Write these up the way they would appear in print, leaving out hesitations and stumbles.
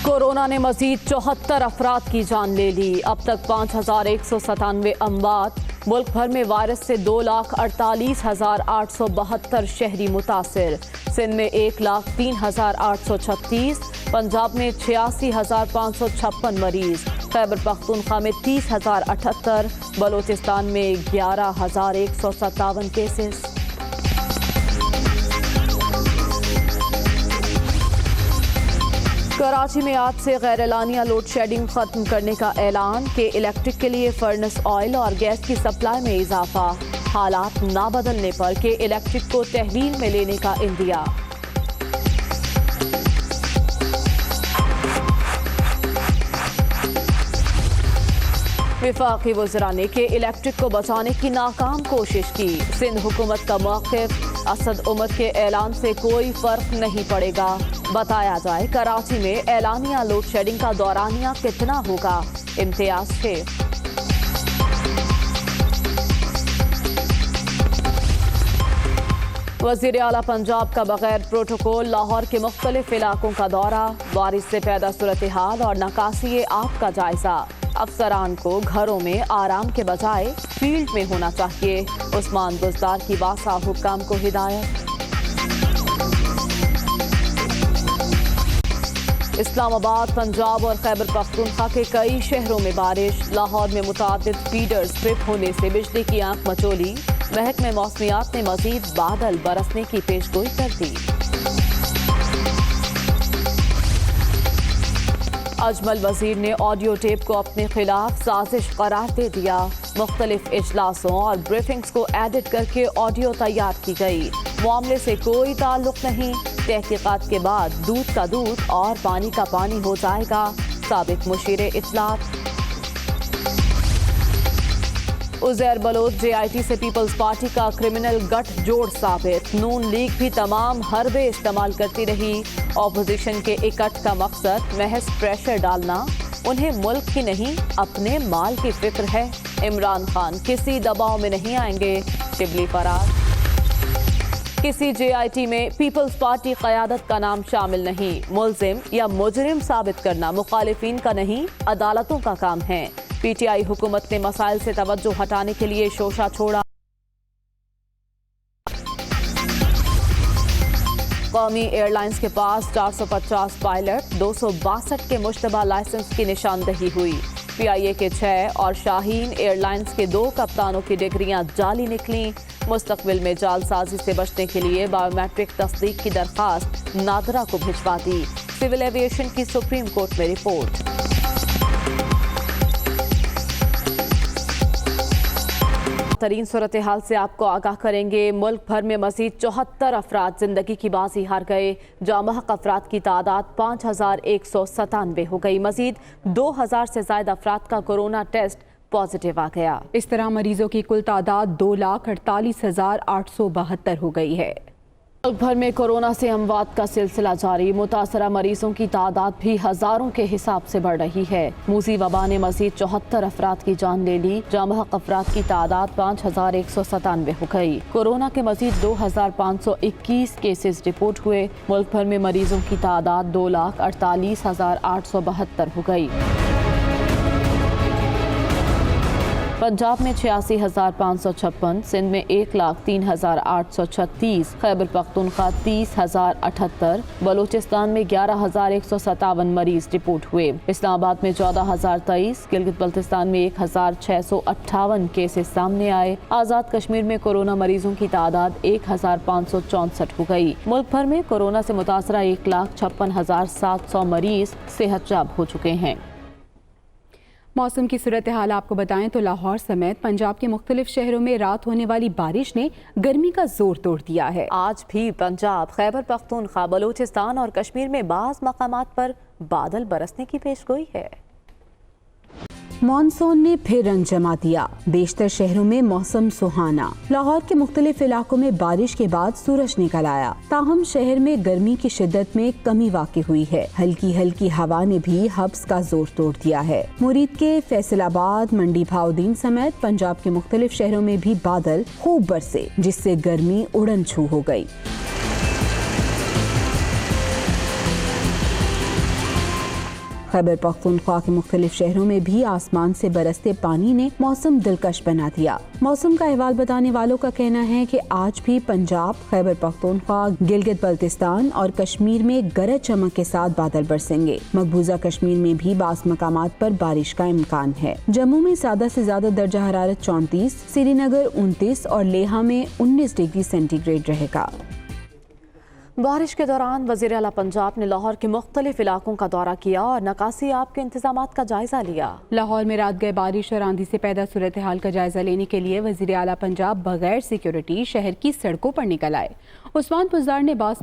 Corona ने मजीद 74 अफराद की जान ले ली। अब तक 5197 अमवात। मुल्क भर में वायरस से 2,48,872 शहरी मुतासिर। सिंध में 1,03,836, पंजाब में 86,556 मरीज, खैबर पख्तूनख्वा में 30,078, बलोचिस्तान में 11,157 केसेस। कराची में आज से गैर एलानिया लोड शेडिंग खत्म करने का ऐलान कि इलेक्ट्रिक के लिए फर्नेस ऑयल और गैस की सप्लाई में इजाफा। हालात ना बदलने पर के इलेक्ट्रिक को तहवील में लेने का इंदिया। वफाकी वज़रा ने के इलेक्ट्रिक को बचाने की नाकाम कोशिश की। सिंध हुकूमत का मौक़िफ़, असद उमर के ऐलान से कोई फर्क नहीं पड़ेगा। बताया जाए कराची में एलानिया लोड शेडिंग का दौरानिया कितना होगा। इम्तियाज शेख। वज़ीर आला पंजाब का बगैर प्रोटोकॉल लाहौर के मुख्तलिफ इलाकों का दौरा। बारिश से पैदा सूरत हाल और नकासी आप का जायजा। अफसरान को घरों में आराम के बजाय फील्ड में होना चाहिए। उस्मान बुज़दार की वासा हुक्काम को हिदायत। इस्लामाबाद, पंजाब और खैबर पख्तूनख्वा के कई शहरों में बारिश। लाहौर में मुतादिद फीडर्स ट्रिप होने से बिजली की आंख मचोली। महकमे मौसमियात ने मजीद बादल बरसने की पेशगोई कर दी। अजमल वजीर ने ऑडियो टेप को अपने खिलाफ साजिश करार दे दिया। मुख्तलिफ इजलासों और ब्रीफिंग्स को एडिट करके ऑडियो तैयार की गई। मामले से कोई ताल्लुक नहीं। तहकीकात के बाद दूध का दूध और पानी का पानी हो जाएगा। साबिक मुशीर इत्तलात। उज़ैर बलोच JIT से पीपल्स पार्टी का क्रिमिनल गठजोड़ साबित। नून लीग भी तमाम हरबे इस्तेमाल करती रही। ऑपोजिशन के इकट्ठ का मकसद महज प्रेशर डालना। उन्हें मुल्क की नहीं अपने माल की फिक्र है। इमरान खान किसी दबाव में नहीं आएंगे। शिबली फरार। किसी JIT में पीपल्स पार्टी क़यादत का नाम शामिल नहीं। मुल्जिम या मुजरिम साबित करना मुखालिफिन का नहीं, अदालतों का काम है। PTI हुकूमत ने मसाइल से तवज्जो हटाने के लिए शोशा छोड़ा। कौमी एयरलाइंस के पास 450 पायलट, 262 के मुश्तबा लाइसेंस की निशानदही हुई। PIA के 6 और शाहीन एयरलाइंस के 2 कप्तानों की डिग्रियां जाली निकलीं। मुस्तकबिल में जालसाजी से बचने के लिए बायोमेट्रिक तस्दीक की दरखास्त नादरा को भिजवा दी। सिविल एविएशन की सुप्रीम कोर्ट में रिपोर्ट। तरीन सूरत हाल से आपको आगाह करेंगे। मुल्क भर में मजीद 74 अफराद जिंदगी की बाजी हार गए। जामहक अफराद की तादाद 5197 हो गई। मजीद 2000 से ज्यादा अफराद का कोरोना टेस्ट पॉजिटिव आ गया। इस तरह मरीजों की कुल तादाद 2,48,872 हो गई है। मुल्क भर में कोरोना से अमवात का सिलसिला जारी। मुतासरा मरीजों की तादाद भी हजारों के हिसाब से बढ़ रही है। मूसी वबा ने मजीद 74 अफराद की जान ले ली। जामहक अफराद की तादाद 5197 हो गई। कोरोना के मजीद 2521 केसेस रिपोर्ट हुए। मुल्क भर में मरीजों की तादाद 2,48,872 हो गई। पंजाब में 86,556, सिंध में 1,03,836, खैबर पख्तूनख्वा 30,078, बलोचिस्तान में 11,157 मरीज रिपोर्ट हुए। इस्लामाबाद में 14,023, गिलगित बल्तिस्तान में 1,658 केसेस सामने आए। आज़ाद कश्मीर में कोरोना मरीजों की तादाद 1,564 हो गई। मुल्क भर में कोरोना से मुतासरा 1,56,700 मरीज सेहतयाब हो चुके हैं। मौसम की सूरत हाल आपको बताएं तो लाहौर समेत पंजाब के मुख्तलिफ शहरों में रात होने वाली बारिश ने गर्मी का जोर तोड़ दिया है। आज भी पंजाब, खैबर पख्तूनख्वा, बलूचिस्तान और कश्मीर में बाज़ मकामात पर बादल बरसने की पेशगोई है। मॉनसून ने फिर रंग जमा दिया। बेशतर शहरों में मौसम सुहाना। लाहौर के मुख्तलिफ इलाकों में बारिश के बाद सूरज निकल आया। ताहम शहर में गर्मी की शिद्दत में कमी वाक़ई हुई है। हल्की हल्की हवा ने भी हब्स का जोर तोड़ दिया है। मुरीद के फैसलाबाद, मंडी भाउदीन समेत पंजाब के मुख्तलिफ शहरों में भी बादल खूब बरसे, जिससे गर्मी उड़न छू हो गई। खैबर पख्तूनख्वा के मुख्तलिफ शहरों में भी आसमान से बरसते पानी ने मौसम दिलकश बना दिया। मौसम का अहवाल बताने वालों का कहना है कि आज भी पंजाब, खैबर पख्तूनख्वा, गिलगित बल्तिस्तान और कश्मीर में गरज चमक के साथ बादल बरसेंगे। मकबूजा कश्मीर में भी बास मकामात पर बारिश का इम्कान है। जम्मू में ज्यादा से ज्यादा दर्जा हरारत 34, श्रीनगर 29 और लेहा में 19 डिग्री सेंटीग्रेड रहेगा। बारिश के दौरान वज़ीर आला पंजाब ने लाहौर के मुख्तलिफ इलाकों का दौरा किया और नकासी आब के इंतजामात का जायजा लिया। लाहौर में रात गए बारिश और आंधी से पैदा सूरत हाल का जायजा लेने के लिए वज़ीर आला पंजाब बगैर सिक्योरिटी शहर की सड़कों पर निकल आए। उस्मान पुज़दार ने बास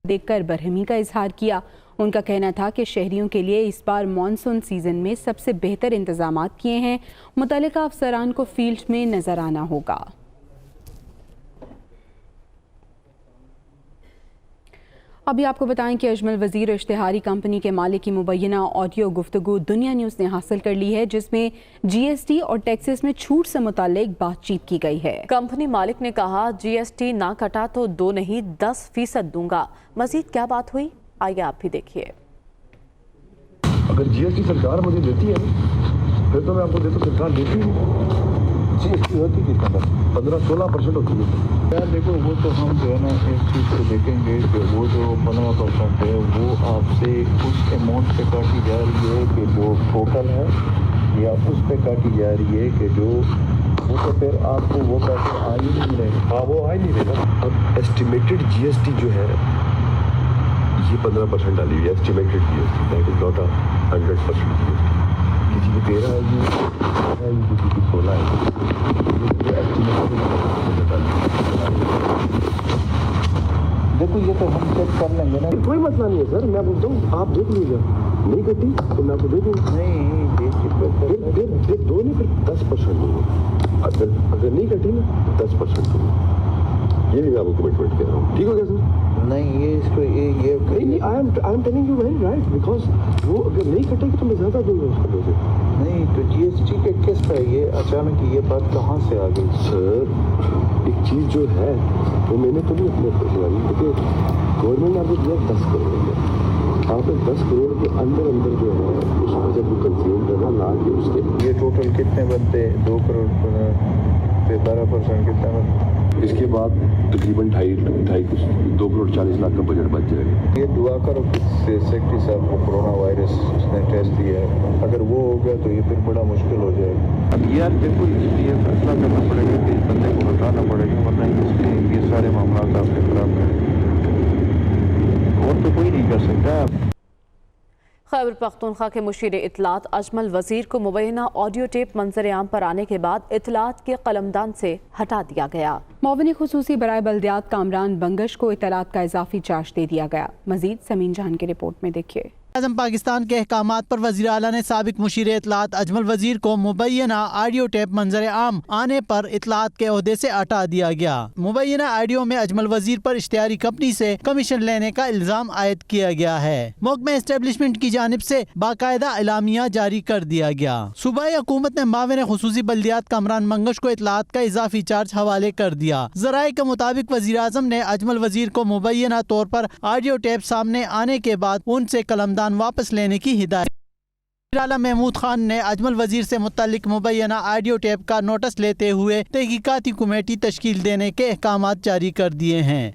देखकर बरहमी का इजहार किया। उनका कहना था कि शहरियों के लिए इस बार मानसून सीजन में सबसे बेहतर इंतजामात किए हैं। मुतल्लिका अफसरान को फील्ड में नजर आना होगा। अभी आपको बताएं कि अजमल वज़ीर इश्तिहारी कंपनी के मालिक की मुबैना ऑडियो गुफ्तगू दुनिया न्यूज़ ने हासिल कर ली है, जिसमें जीएसटी और टैक्सेस में छूट से मुताल्लिक बातचीत की गई है। कंपनी मालिक ने कहा, जीएसटी ना कटा तो 2 नहीं 10% दूंगा। मजीद क्या बात हुई, आइए आप भी देखिए। अगर जीएसटी सरकार मुझे देती है फिर तो मैं आपको देता, सरकार देती है। जीएसटी होती कितना 15-16% होती है। यार देखो, वो तो हम जो है ना एक चीज़ को देखेंगे कि वो जो 15% है वो आपसे उस अमाउंट पे काटी जा रही है कि जो टोटल है, या उस पे काटी जा रही है कि जो वो तो फिर आपको वो पैसे आ ही नहीं रहे। हाँ, वो आ ही नहीं रहेगा। अब एस्टिमेटेड जीएसटी जो है ये 15% डाली हुई है। Estimated GST that is not 100% GST. किसी को 13 है, ये किसी को 16 है। देखो ये तो हम चेक कर लेंगे ना, कोई मसला नहीं है सर, मैं बोलता हूँ आप देख लीजिए। नहीं कटी तो मैं आपको दे दूँगा। नहीं फिर 2 नहीं, फिर 10% दूँगा। अगर नहीं कटी ना 10% दूँगा। ये भी मैं आपको कमिटमेंट दे रहा हूँ। ठीक हो गया सर? नहीं, ये इसको ये नहीं, I am telling you very right, because वो अगर नहीं कटेगी तो मैं ज़्यादा दूँगा उसको पैसे। नहीं तो जीएसटी के किस पे ये अचानक ये बात कहाँ से आ गई? सर एक चीज़ जो है वो मैंने तो नहीं अपने पैसे वाली, क्योंकि गवर्नमेंट ने आपको दिया 10 करोड़ रुपये। आपने 10 करोड़ के अंदर जो है उस बजट को कंज्यूम करना, ना कि उसके। ये टोटल कितने बनते? 2 करोड़ पे 12% कितना बनता? इसके बाद तकरीबन 2 करोड़ 40 लाख का बजट बच जाएगा। ये दुआ करो कि सेक्रेटरी साहब को कोरोना वायरस ने टेस्ट दिया है, अगर वो हो गया तो ये फिर बड़ा मुश्किल हो जाएगा। अब यार देखो, ये फैसला करना पड़ेगा कि इस बंदे को हटाना पड़ेगा, वरना इसके ये सारे मामला आपके खराब करेंगे। और तो कोई नहीं कर सकता। खैबर पख्तूनख्वा के मुशीर इत्तलात अजमल वज़ीर को मुबैना ऑडियो टेप मंजर आम पर आने के बाद इत्तलात के कलमदान से हटा दिया गया। मुआविन खुसूसी बराए बल्दियात कामरान बंगश को इत्तलात का इजाफी चार्ज दे दिया गया। मजीद समीन जहान की रिपोर्ट में देखिए। आज़म पाकिस्तान के अहकामात पर वज़ीर आला ने साबिक मुशीर इत्तलात अजमल वज़ीर को मुबैना ऑडियो टेप मंजर आम आने पर इत्तलात के ओहदे से हटा दिया गया। मुबैना ऑडियो में अजमल वज़ीर पर इश्तिहारी कंपनी से कमीशन लेने का इल्जाम आयद किया गया है। महकमा एस्टेब्लिशमेंट की जानिब से बाकायदा एलामिया जारी कर दिया गया। सूबाई हुकूमत ने मुआविन खुसूसी बल्दियात कामरान मंगश को इत्तलात का इजाफी चार्ज हवाले कर दिया। ज़राए के मुताबिक वज़ीर आज़म ने अजमल वज़ीर को मुबैना तौर पर ऑडियो टेप सामने आने के बाद उनसे कलमदान वापस लेने की हिदायत। वज़ीर आला महमूद खान ने अजमल वज़ीर से मुत्तल्लिक मुबैना ऑडियो टेप का नोटिस लेते हुए तहकीकाती कमेटी तश्कील देने के अहकामात जारी कर दिए हैं।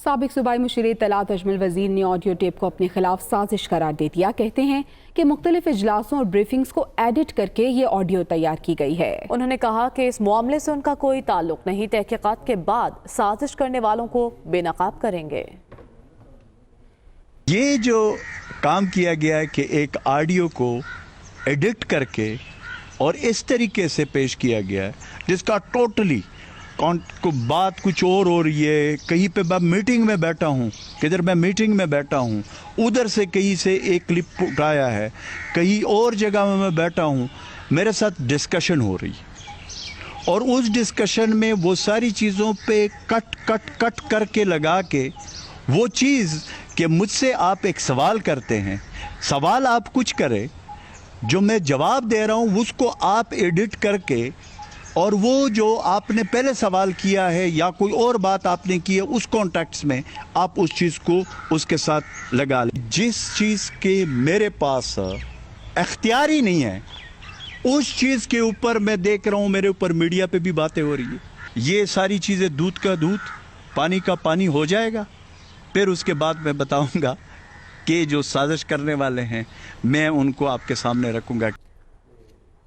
साबिक सूबाई मुशीर इत्तलात अजमल वज़ीर ने ऑडियो टेप को अपने खिलाफ साजिश करार दे दिया। कहते हैं कि मुख्तलिफ इजलासों और ब्रीफिंग्स को एडिट करके ये ऑडियो तैयार की गई है। उन्होंने कहा कि इस मामले से उनका कोई ताल्लुक नहीं, तहकीकात के बाद साजिश करने वालों को बेनकाब करेंगे। ये जो काम किया गया है कि एक ऑडियो को एडिट करके और इस तरीके से पेश किया गया है जिसका टोटली को बात कुछ और हो रही है। कहीं पे मैं मीटिंग में बैठा हूँ, किधर मैं मीटिंग में बैठा हूँ, उधर से कहीं से एक क्लिप उठाया है, कहीं और जगह में मैं बैठा हूँ, मेरे साथ डिस्कशन हो रही है और उस डिस्कशन में वो सारी चीज़ों पे कट करके लगा के वो चीज़ कि मुझसे आप एक सवाल करते हैं, सवाल आप कुछ करें, जो मैं जवाब दे रहा हूँ उसको आप एडिट करके اور وہ جو آپ نے پہلے سوال کیا ہے یا کوئی اور بات آپ نے کی ہے اس کانٹیکٹس میں آپ اس چیز کو اس کے ساتھ لگا لیں. جس چیز کے میرے پاس اختیار ہی نہیں ہے اس چیز کے اوپر میں دیکھ رہا ہوں میرے اوپر میڈیا پہ بھی باتیں ہو رہی ہیں. یہ ساری چیزیں دودھ کا دودھ پانی کا پانی ہو جائے گا. پھر اس کے بعد میں بتاؤں گا کہ جو سازش کرنے والے ہیں میں ان کو آپ کے سامنے رکھوں گا.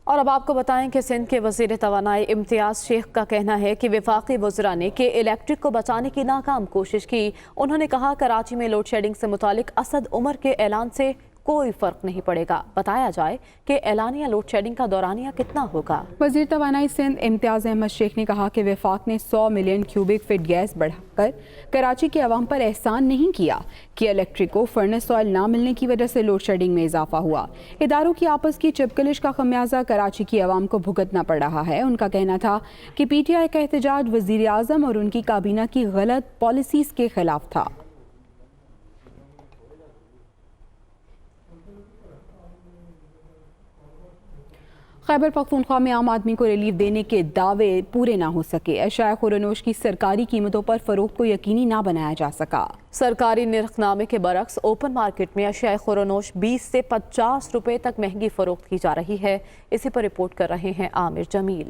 اور اب آپ کو بتائیں کہ سندھ کے وزیر توانائی امتیاز شیخ کا کہنا ہے کہ وفاقی وزراء نے کہ الیکٹرک کو بچانے کی ناکام کوشش کی. انہوں نے کہا کراچی میں لوڈ شیڈنگ سے متعلق اسد عمر کے اعلان سے کوئی فرق نہیں پڑے گا. بتایا جائے کہ اعلانیہ لوڈ شیڈنگ کا دورانیہ کتنا ہوگا. وزیر توانائی سندھ امتیاز احمد شیخ نے کہا کہ وفاق نے 100 ملین کیوبک فٹ گیس بڑھا کر کراچی کے عوام پر احسان نہیں کیا کہ الیکٹرک کو فرنس آئل نہ ملنے کی وجہ سے لوڈ شیڈنگ میں اضافہ ہوا. اداروں کی آپس کی چپکلش کا خمیازہ کراچی کی عوام کو بھگتنا پڑ رہا ہے. ان کا کہنا تھا کہ پی ٹی آئی کا احتجاج وزیر اعظم اور ان کی کابینہ کی غلط پالیسیز کے خلاف تھا. خیبر پختونخوا میں عام آدمی کو ریلیف دینے کے دعوے پورے نہ ہو سکے. اشیاء خورنوش کی سرکاری قیمتوں پر فروخت کو یقینی نہ بنایا جا سکا. سرکاری نرخ نامے کے برعکس اوپن مارکیٹ میں اشیاء خورنوش 20 سے 50 روپے تک مہنگی فروخت کی جا رہی ہے. اسی پر رپورٹ کر رہے ہیں عامر جمیل.